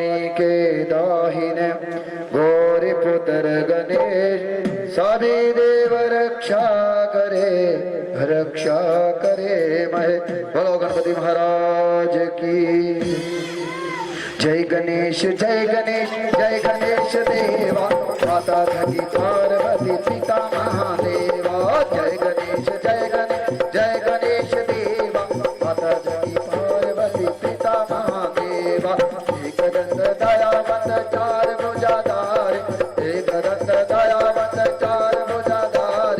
भवानी के दाहिने गौरी पुत्र गणेश सभी देव रक्षा करे महे। बोलो गणपति महाराज की जय गणेश जय गणेश जय गणेश देवा माता धनी पार्वती पिता महादेवा। जय गणेश जय गणेश देवा माता धनी पार्वती पिता महादेवा। एक दंत दयावंत चार भुजाधार एक दंत दयावंत चार भुजाधार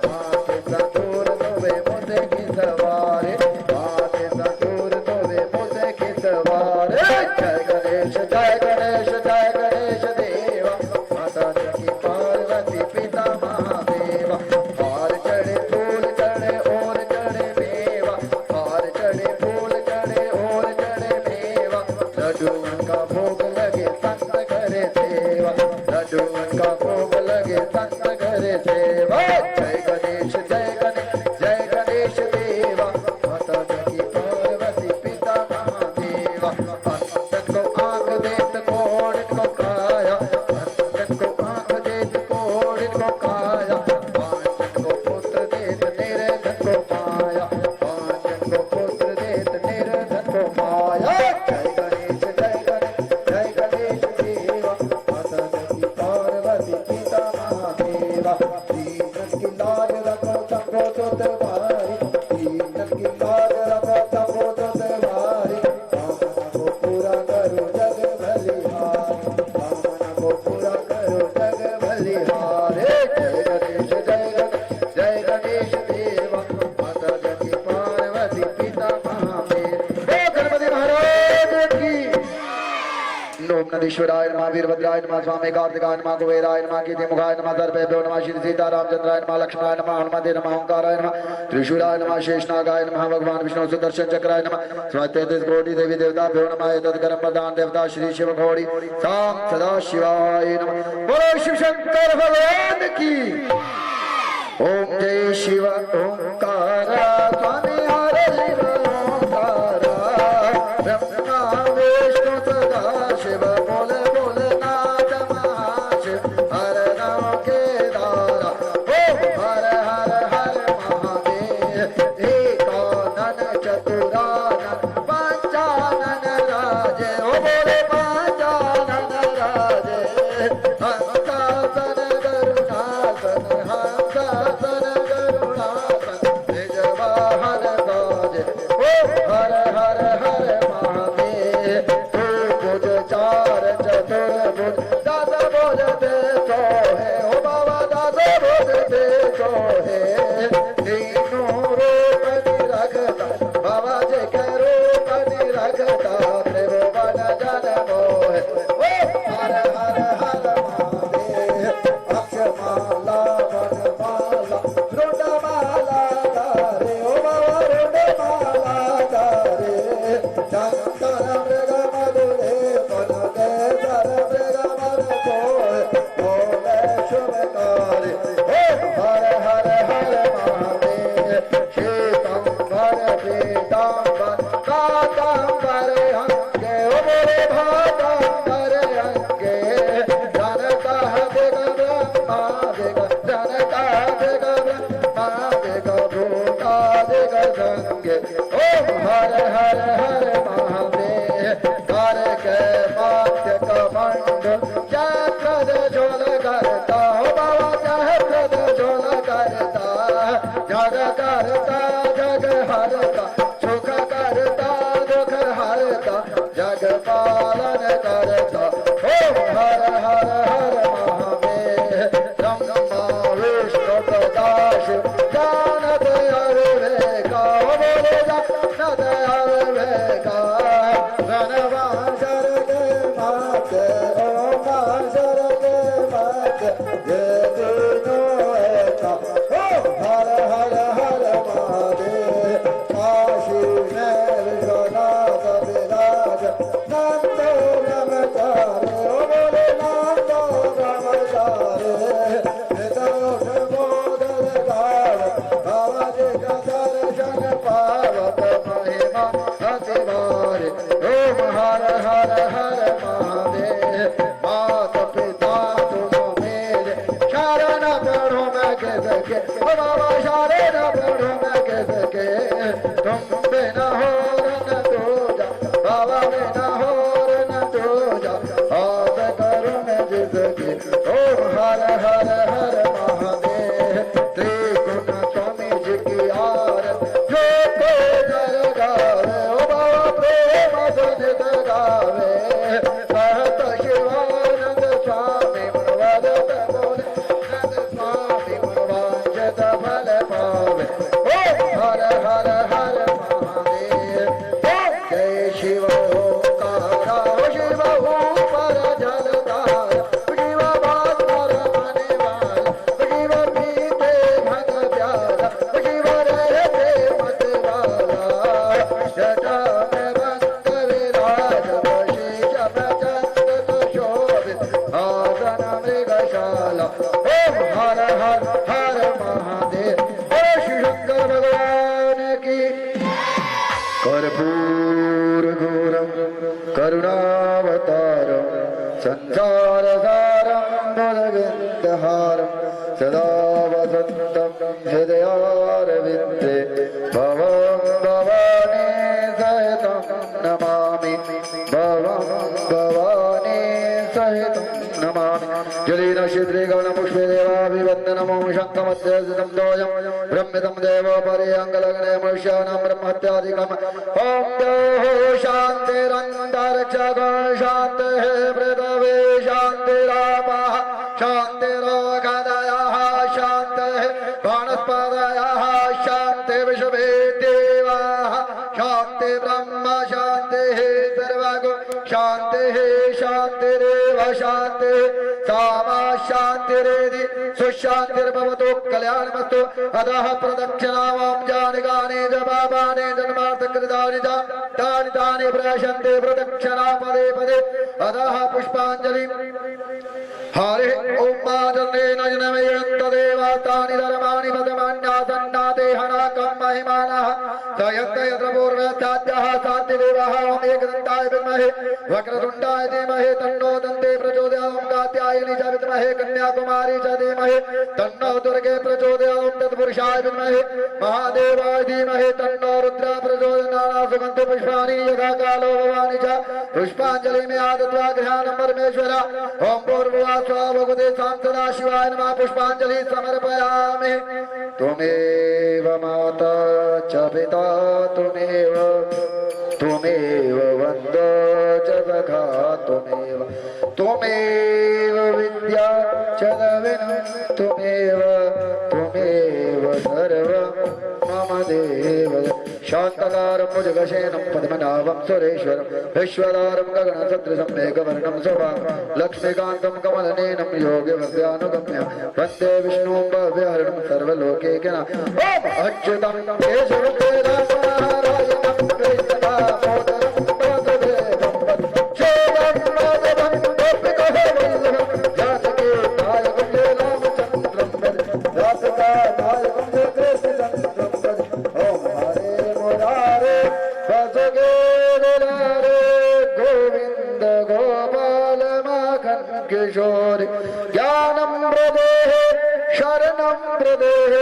माथे संतूर तोवे मुझे की सवारे माथे संतूर तोवे मुझे की सवारे। जय गणेश देवा माता की पार्वती पिता महादेवा। हार चढ़े फूल चढ़े और चढ़े मेवा हार चढ़े फूल चढ़े और चढ़े मेवा। लड्डूओं का भोग लगे संत करे सेवा लड्डूओं का भोग लगे संत करे सेवा। जय गणेश देवा माता की पार्वती पिता महादेवा। अंतन को आंख देत कोड़ को काया अंतन को आंख देत कोड़ को काया। पांचन को पुत्र देत निर्धन को माया पांचन को पुत्र देत निर्धन को माया। जय गणेश देवा माता की पार्वती पिता महादेवा। दीनन की लाज रखो सबको तो तुम्हारी दीनन की लाज रखो सबको तो तुम्हारी। कामना को पूरा करो जग बलिहारी कामना को पूरा करो जग बलिहारी। जय गणेश देवा माता की पार्वती पिता महादेव। गणपति महाराज की ओम नंदीश्वराय नमः वीरभद्राय नमः स्वामी कार्तिकाय नमः कुबेराय नमः कीर्तिमुखाय नमः सर्वेभ्यो नमः श्री सीतारामचंद्राय नमः लक्ष्मणाय नमः हनुमते नमः ओंकाराय नमः त्रिशूलाय नमः शेषनागाय नमः भगवान विष्णु सुदर्शन चक्राय नमः स्वात्यदेश कोटि देवी देवताभ्यो नमः एतद्गरम प्रदान देवता श्री शिव घोड़ी साम सदा शिवाय नमः। बोलो शिव शंकर भगवान की। ओम जय शिव ओंकार स्वामी हरे शिव ओंकार ब्रह्मा विष्णु सदा शिव बोले बोले नाथ महाशिव हर नाम के दारा ओम हर हर हर महादेव। एकानन चतुरानन पंचानन राजे ओ बोले पंचानन राजे। हंसासन गरुणासन हंसासन गरुणासन निज वाहन गाजे ओ हर हर हर महादेव। भुज चार चतुर्भुज दस भुज ते सोहे ओ बाबा दस भुज ते सोहे। तीनों रूप निरखता बाबा जी के रूप निरखता त्रिभुवन जन मोहे ओ हर हर हर महादेव। अक्षमाला वनमाला रुंडमाला धारे ओ बाबा रुंडमाला धारे। शंकर मृग मधुरे वन दे सर मृग मध कोय बोले शुभकारी ओ हर हर हर महादेव। श्वेतांबर पीतांबर कांतांबर अंगे ओ बोले भातांबर अंगे। जनता दिग ब्रह्मा दिग जनता दिग ब्रह्मा दिग भूता दिग संगे ओम हर हर हर महादेव। कर के मात्य कमंड चक्र झोल करता हो बाबा चक्र झोल करता जग करता जग हरता सुख करता दुख हरता जग पालन करता ओम हर हर हर महादेव। ब्रह्मा विष्णु प्रकाश जानत अविवेका बोले जानत अविवेका। रणवासर के माते ओमासर के माते ये तीनों एका ओम हर हर हर महादेव। काशी में विश्वनाथ विराज नंदो ब्रह्मचारी ओ बोले नंदो ब्रह्मचारी। नितोष बोधन गाव बाबा जी का दर्शन पावत महिमा अति भारी ओम हर हर हर महादेव। बाबा सारे न पढ़ो मैं कैसे तुम बिना हो न तो जा बाबा बिना हो न तो जा आज करो मैं जिसके ओम हर हर हर महादेव त्रिगुण स्वामी जी की आरती जो को जर गावे ओ बाबा प्रेम धन गावे सहत शिवानंद स्वामी मनवरत बोले नंद स्वामी मनवांचत फल पावे ओम हर हर हर महादेव जय शिव ओंकारा शिव ऊपर जलधार शिव भास्कर बने वाला शिव पीते भंग प्याला शिव रहते मत वाला जटा में बंद विराज वशीष प्रचंड शोभित आसन मृगशाला ओम हर हर हर महादेव ओ श्री शंकर भगवान की कर्पूर घोरम करुणावतारम संसारसारम बुधविन्दहारम सदा वसन्तं हृदयारविन्दे भवं भवानी सहितं नमामि भवं भवानी सहितं नमामि जलेन शीघ्रे गगनपुष्पे देवाभिवन्दनमो शङ्खमध्यस्थितं दोयं ब्रह्मितं देवो पर्यङ्गलग्ने मनुष्याणां ब्रह्मत्यादिकम् ॐ द्यौः शान्तिरन्तरिक्षगो शान्तिः पृथिवी शान्तिरापः शान्तिरोगदयः शान्तिः वनस्पतयः शान्ति विश्वे देवाः शान्ति ब्रह्म शान्तिः सर्वगो शान्तिः शान्तिरेव शान्तिः सामा शान्तिरेधि सुशान्तिर्भवतु कल्याणमस्तु अतः प्रदक्षिणावां जानि गानि जपापानि जन्मार्थकृतानि च तानि तानि प्रयशन्ते प्रदक्षिणा पदे पदे अतः पुष्पाञ्जलि हरे ओम मादनेन जनमयन्त देवा तानि धर्माणि पदमान्यासन्नाते हनाकं महिमानः सयन्त यत्र पूर्वस्ताद्यः शान्तिदेवः ओम एकदन्ताय विद्महे वक्रतुण्डाय धीमहि तन्नो दन्ते प्रचोदयात् ओम कात्यायनी च विद्महे कन्याकुमारी च धीमहि तन्नो दुर्गे प्रचोदयात् ओम तत्पुरुषाय विद्महे महादेवाय धीमहि तन्नो रुद्रः प्रचोदयात् सुगन्धि पुष्पाणि यथा कालो भवानि च पुष्पाञ्जलिं आदत्वा गृहाणं परमेश्वर ओम पूर्ववा भगवते सदा शिवाय नमः पुष्पांजलि समर्पयामि त्वमेव माता च पिता त्वमेव वन्दो च सखा त्वमेव विद्या च नवीनं त्वमेव सर्वं मम देव शान्तकारं भुजगशयनं पद्मनाभं सुरेश्वरं विश्वधारं गगनसदृशं मेघवर्णं शोभां लक्ष्मीकान्तं कमलनयनं योगिवर्यानुगम्यं वन्दे विष्णुं भव्यहरणं सर्वलोकैकनाथं ॐ अच्युतं केशवं नारायणं कृष्णदामोदरं वासुदेवं शिवं माधवं गोपिकावल्लभं जानकीनायकं रामचन्द्रं रासकानायकं कृष्णचन्द्रं ॐ हरे मुरारे वसुगे दुलारे गोविन्द गोपाल माखन किशोर ज्ञानं प्रदेः शरणं प्रदेः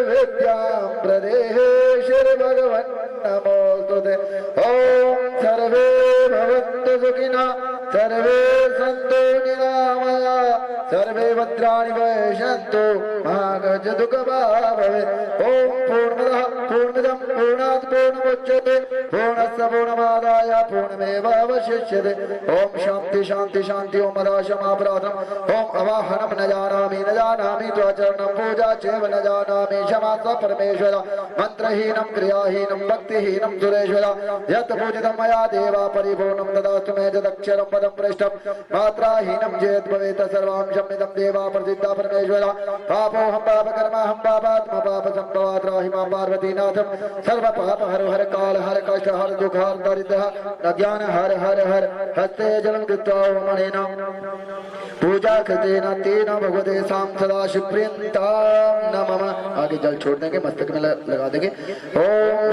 विद्यां प्रदेः श्री भगवन् नमोस्तुते ॐ सर्वे भवन्तु सुखिनः सर्वे सन्तु निरामया सर्वे भद्राणि पश्यन्तु मा कश्चित् दुःखभाग् भवेत् ॐ पूर्णमदः पूर्णमिदं पूर्णात् पूर्णमुच्यते पूर्णस्य पूर्णमादाय पूर्णमेवावशिष्यते ॐ शान्ति शान्ति शान्ति ॐ मदाशमापराधम् ॐ अवाहनं न जानामि त्वाचरणं पूजा चैव न जानामि क्षमा स परमेश्वर मन्त्रहीनं क्रियाहीनं भक्तिहीनं सुरेश्वर यत् पूजितं मया देवा परिपूर्णं ददातु मे यदक्षरं पदं पृष्ठं मात्राहीनं चेत् भवेत् सर्वां क्षम्यतां देवा प्रसिद्धा परमेश्वर पापोऽहं पापकर्माहं पापात्मा पापसम्भवात् त्राहि मां पार्वतीनाथं सर्वपाप हर हर काल हर कष्ट हर दुःख हर दरिद्र न ज्ञान हर हर हर हस्ते जलं कृत्वा मणेन पूजा कृतेन तेन भगवते सां सदा शिवप्रियन्तां नमः। आगे जल छोड़ देंगे, मस्तक में लगा देंगे। ओम